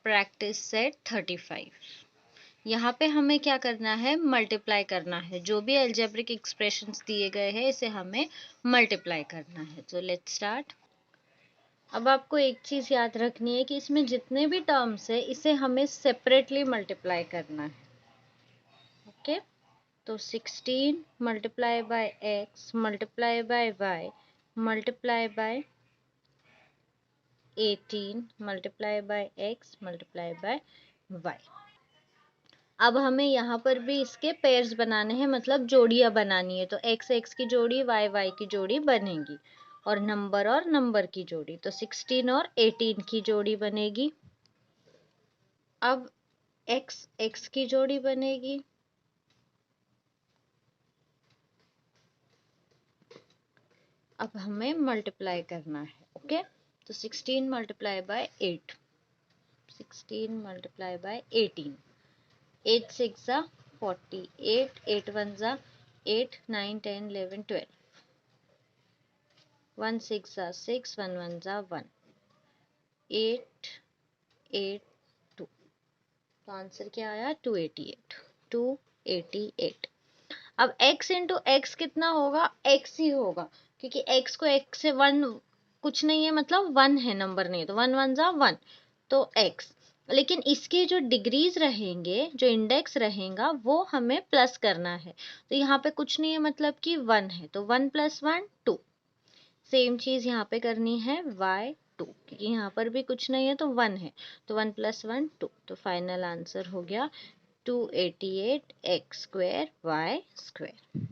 Practice set 35। यहाँ पे हमें क्या करना है, मल्टीप्लाई करना है। जो भी अलजेब्रिक एक्सप्रेशंस दिए गए हैं इसे हमें मल्टीप्लाई करना है। तो लेट्स स्टार्ट। अब आपको एक चीज़ याद रखनी है कि इसमें जितने भी टर्म्स है इसे हमें सेपरेटली मल्टीप्लाई करना है। ओके, तो 16 multiply by X multiply by Y multiply by 18 multiply by X multiply by Y. अब हमें यहाँ पर भी इसके पेयर्स बनाने हैं, मतलब जोड़ियाँ बनानी है। तो एक्स एक्स की जोड़ी, वाई वाई की जोड़ी बनेगी, और नंबर की जोड़ी। तो 16 और 18 की जोड़ी बनेगी। अब एक्स एक्स की जोड़ी बनेगी, अब हमें मल्टीप्लाई करना है। ओके, तो 16 मल्टीप्लाई बाय 8, 16 मल्टीप्लाई बाय 18, 8 6 जा 48, 8 1 जा 8, 9 10 11 12, 1 6 जा 6, 1 1 जा 1, 8 8 2। तो आंसर क्या आया, 288, 288। अब x इंटू एक्स कितना होगा, x ही होगा, क्योंकि x को x से 1 कुछ नहीं है, मतलब 1 है, नंबर नहीं है। तो 1 1 जा 1, तो x। लेकिन इसके जो डिग्रीज रहेंगे, जो इंडेक्स रहेगा, वो हमें प्लस करना है। तो यहाँ पे कुछ नहीं है, मतलब कि 1 है, तो 1 + 1 2। सेम चीज यहाँ पे करनी है y2, क्योंकि यहाँ पर भी कुछ नहीं है तो 1 है, तो 1 + 1 2। तो फाइनल आंसर हो गया 288 x square y square.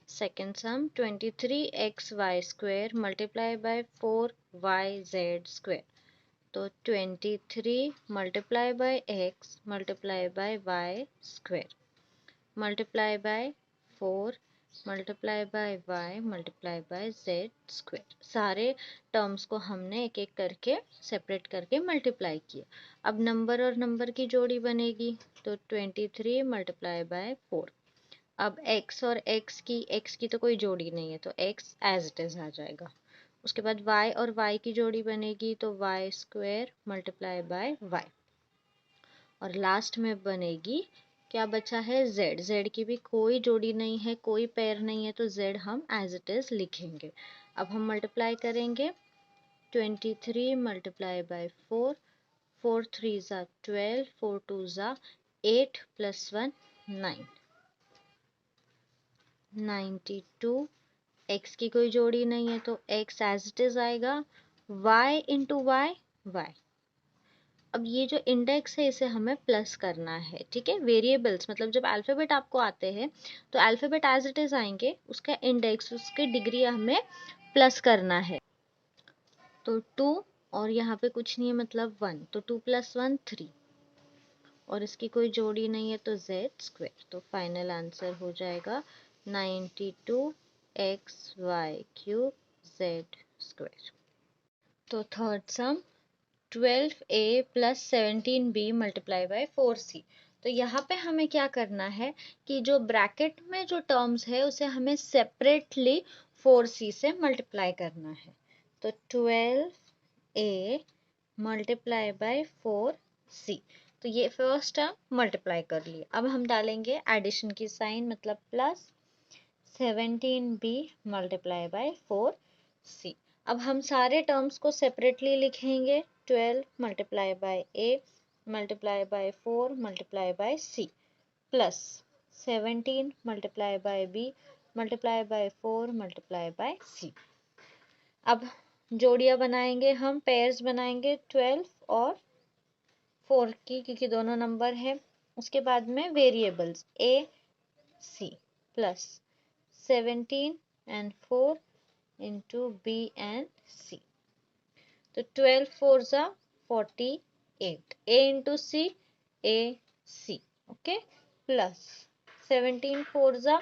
Second sum, 23xy² multiply by 4yz square. तो 23 multiply by x multiply by y square multiply by 4 multiply by y multiply by z square. सारे टर्म्स को हमने एक एक करके सेपरेट करके मल्टीप्लाई किया। अब नंबर और नंबर की जोड़ी बनेगी, तो 23 मल्टीप्लाई बाय 4। अब x और x की तो कोई जोड़ी नहीं है, तो x एज इट इज आ जाएगा। उसके बाद y और y की जोड़ी बनेगी, तो y square multiply by y। और लास्ट में बनेगी, क्या बचा है, z। z की भी कोई जोड़ी नहीं है, कोई पेयर नहीं है, तो z हम एज इट इज लिखेंगे। अब हम मल्टीप्लाई करेंगे, 23 मल्टीप्लाई बाय 4, 4 3 ज़ा 12, 4 2 ज़ा 8 + 1 9, 92। x की कोई जोड़ी नहीं है, तो x एज इट इज आएगा। y into Y Y. अब ये जो इंडेक्स है इसे हमें प्लस करना है, ठीक है। वेरिएबल्स मतलब जब अल्फ़ाबेट आपको आते हैं तो अल्फ़ाबेट एज इट इज आएंगे, उसका इंडेक्स, उसकी डिग्री हमें प्लस करना है। तो 2 और यहाँ पे कुछ नहीं है, मतलब 1, तो 2 + 1 3, और इसकी कोई जोड़ी नहीं है, तो z स्क्वायर। तो फाइनल आंसर हो जाएगा 92xy³ z स्क्वायर। तो third some, 12a + 17b multiply by 4c। तो यहाँ पे हमें क्या करना है कि जो ब्रैकेट में जो टर्म्स है उसे हमें सेपरेटली 4c से मल्टीप्लाई करना है। तो 12a मल्टीप्लाई बाय 4c। तो ये फर्स्ट टर्म मल्टीप्लाई कर लिए। अब हम डालेंगे एडिशन की साइन, मतलब plus 17b multiply by 4c। अब हम सारे टर्म्स को सेपरेटली लिखेंगे, 12 multiply by a multiply by 4 multiply bye c plus 17 multiply by b multiply by 4 multiply bye c। अब जोड़ियाँ बनाएंगे हम, पेयर्स बनाएंगे 12 और 4 की, क्योंकि दोनों नंबर है। उसके बाद में variables a c plus 17 and 4 into b and c। तो 12 4 ज़ा 48, a into c a c, okay, plus 17 4 ज़ा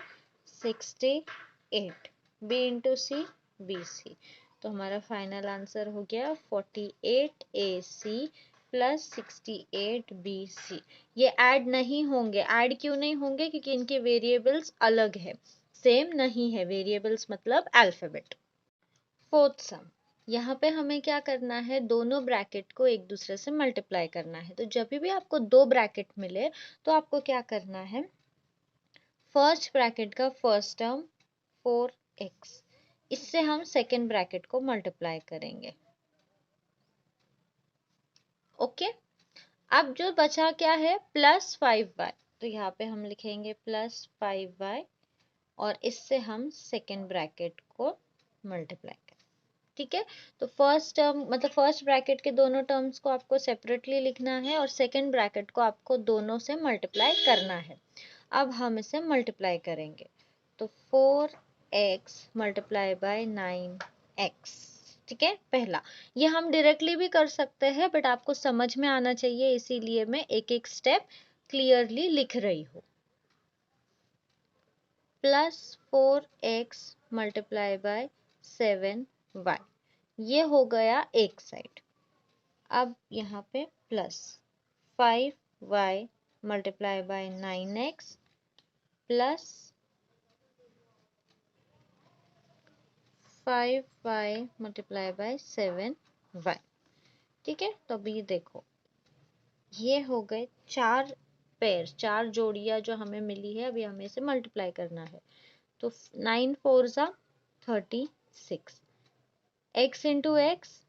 68, b into c b c। तो हमारा फाइनल आंसर हो गया 48ac प्लस 68bc। ये ऐड नहीं होंगे, ऐड क्यों नहीं होंगे, क्योंकि इनके वेरिएबल्स अलग है, सेम नहीं है। वेरिएबल्स मतलब अल्फाबेट। फोर्थ सम, यहाँ पे हमें क्या करना है, दोनों ब्रैकेट को एक दूसरे से मल्टीप्लाई करना है। तो जब भी आपको दो ब्रैकेट मिले तो आपको क्या करना है, फर्स्ट ब्रैकेट का फर्स्ट टर्म 4x, इससे हम सेकेंड ब्रैकेट को मल्टीप्लाई करेंगे। ओके, अब जो बचा क्या है, +5y, तो यहाँ पे हम लिखेंगे +5y और इससे हम सेकेंड ब्रैकेट को मल्टीप्लाई करें। ठीक है, तो फर्स्ट टर्म मतलब फर्स्ट ब्रैकेट के दोनों टर्म्स को आपको सेपरेटली लिखना है और सेकेंड ब्रैकेट को आपको दोनों से मल्टीप्लाई करना है। अब हम इसे मल्टीप्लाई करेंगे, तो 4x मल्टीप्लाई बाय 9x। ठीक है, पहला ये हम डायरेक्टली भी कर सकते हैं, बट आपको समझ में आना चाहिए इसीलिए मैं एक एक स्टेप क्लियरली लिख रही हूँ। +4x मल्टीप्लाई बाय 7y, ये हो गया एक साइड। अब यहाँ पे +5y multiply by 9x plus 5y multiply by 7y। ठीक है, तो अभी देखो, ये हो गए चार पेयर, चार जोड़ियां जो हमें मिली है, अभी हमें इसे मल्टीप्लाई करना है। तो 9 4 ज़ा 36, x इंटू एक्स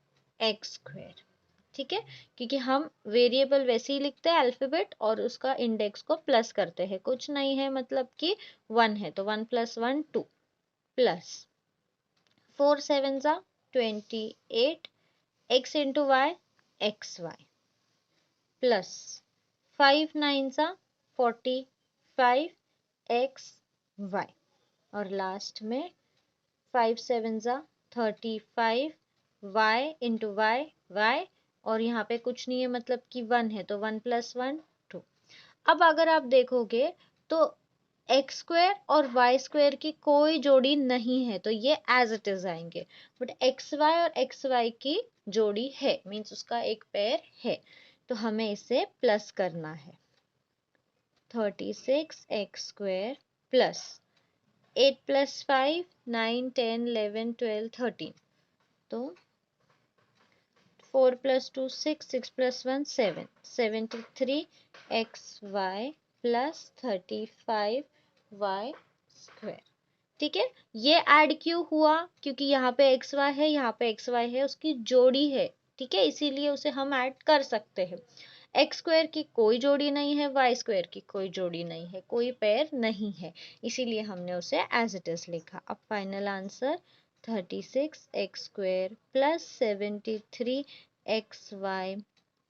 स्क्वायर। ठीक है, क्योंकि हम वेरिएबल वैसे ही लिखते हैं अल्फाबेट और उसका इंडेक्स को प्लस करते हैं, कुछ नहीं है मतलब कि 1 है तो 1 + 1 2 प्लस 4 7 ज़ा 28, x into Y X Y plus 5 9 ज़ा 45 एक्स वाई और लास्ट में 5 7 ज़ा 35 y इंटू वाई वाई और यहाँ पे कुछ नहीं है मतलब कि 1 है तो 1 + 1 2। अब अगर आप देखोगे तो एक्स स्क्वायर और वाई स्क्वायर की कोई जोड़ी नहीं है तो ये एज इट इज आएंगे, बट एक्स वाई और एक्स वाई की जोड़ी है, मीन्स उसका एक पेयर है, तो हमें इसे प्लस करना है। 36 एक्स स्क्वायर प्लस 8 + 5 9 10 11 12 13, तो 4 + 2 6 6 + 1 7 73 X Y plus 35 y square. ठीक है, ये ऐड क्यों हुआ, क्योंकि यहाँ पे एक्स वाई है, यहाँ पे एक्स वाई है, उसकी जोड़ी है। ठीक है, इसीलिए उसे हम ऐड कर सकते हैं। एक्स स्क्वायर की कोई जोड़ी नहीं है, वाई स्क्वायर की कोई जोड़ी नहीं है, कोई पेयर नहीं है, इसीलिए हमने उसे एज इट इज लिखा। अब final answer 36 X square plus 73 X Y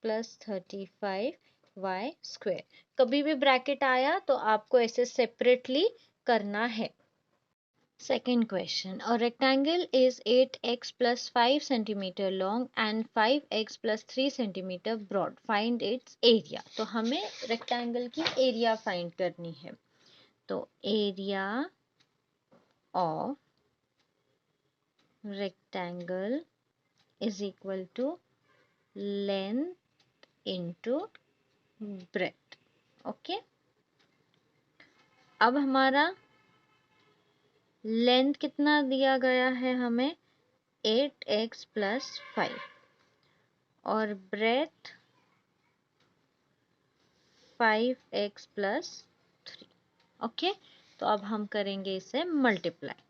plus 35 Y square. कभी भी ब्रैकेट आया तो आपको ऐसे सेपरेटली करना है। Second question. A rectangle is 8x plus 5 centimeter long and 5x plus 3 centimeter broad. Find its area. तो हमें rectangle की area find करनी है। तो area of rectangle is equal to length into breadth. Okay. अब हमारा लेंथ कितना दिया गया है हमें, 8x प्लस 5 और ब्रेथ 5x प्लस 3। ओके, तो अब हम करेंगे इसे मल्टीप्लाई।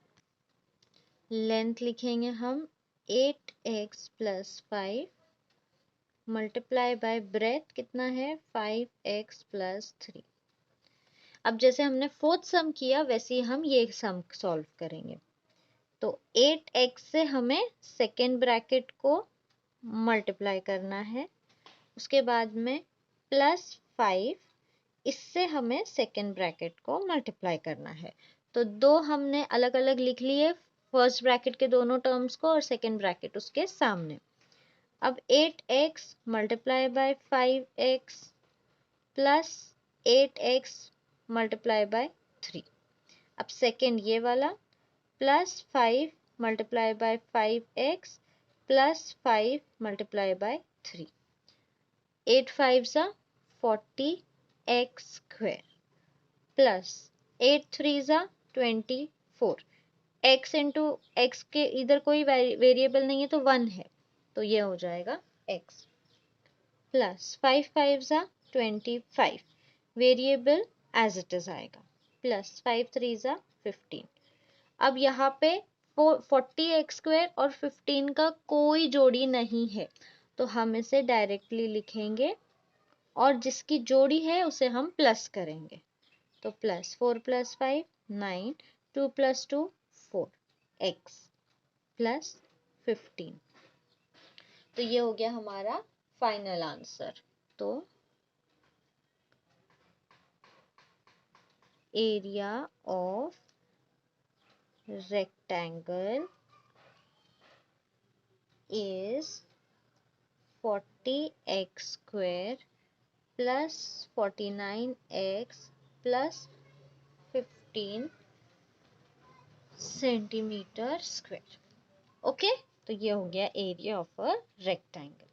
लेंथ लिखेंगे हम 8x plus 5 multiply by breath कितना है 5x प्लस 3। अब जैसे हमने फोर्थ सम किया वैसे ही हम ये सम सॉल्व करेंगे। तो 8x से हमें सेकेंड ब्रैकेट को मल्टीप्लाई करना है, उसके बाद में +5, इससे हमें सेकेंड ब्रैकेट को मल्टीप्लाई करना है। तो दो हमने अलग अलग लिख लिए, फर्स्ट ब्रैकेट के दोनों टर्म्स को और सेकेंड ब्रैकेट उसके सामने। अब 8x multiply by 5x plus 8x multiply by 3। अब सेकेंड ये वाला plus 5 multiply by 5x plus 5 multiply by 3। 8 5 ज़ा 40 एक्स स्क्वायर प्लस 8 3 ज़ा 24 x इंटू एक्स के इधर कोई वेरिएबल नहीं है तो 1 है, तो ये हो जाएगा x प्लस 5 5 ज़ा 25, वेरिएबल एज इट इज आएगा, प्लस 5 3 ज़ा 15। अब यहाँ पे 40x² और 15 का कोई जोड़ी नहीं है, तो हम इसे डायरेक्टली लिखेंगे और जिसकी जोड़ी है उसे हम प्लस करेंगे। तो प्लस 4 + 5 9, 2 + 2 4, x प्लस 15। तो ये हो गया हमारा फाइनल आंसर। तो area of rectangle is 40x² plus 49x plus 15 cm²। Okay, तो ये हो गया एरिया ऑफ अ रेक्टेंगल।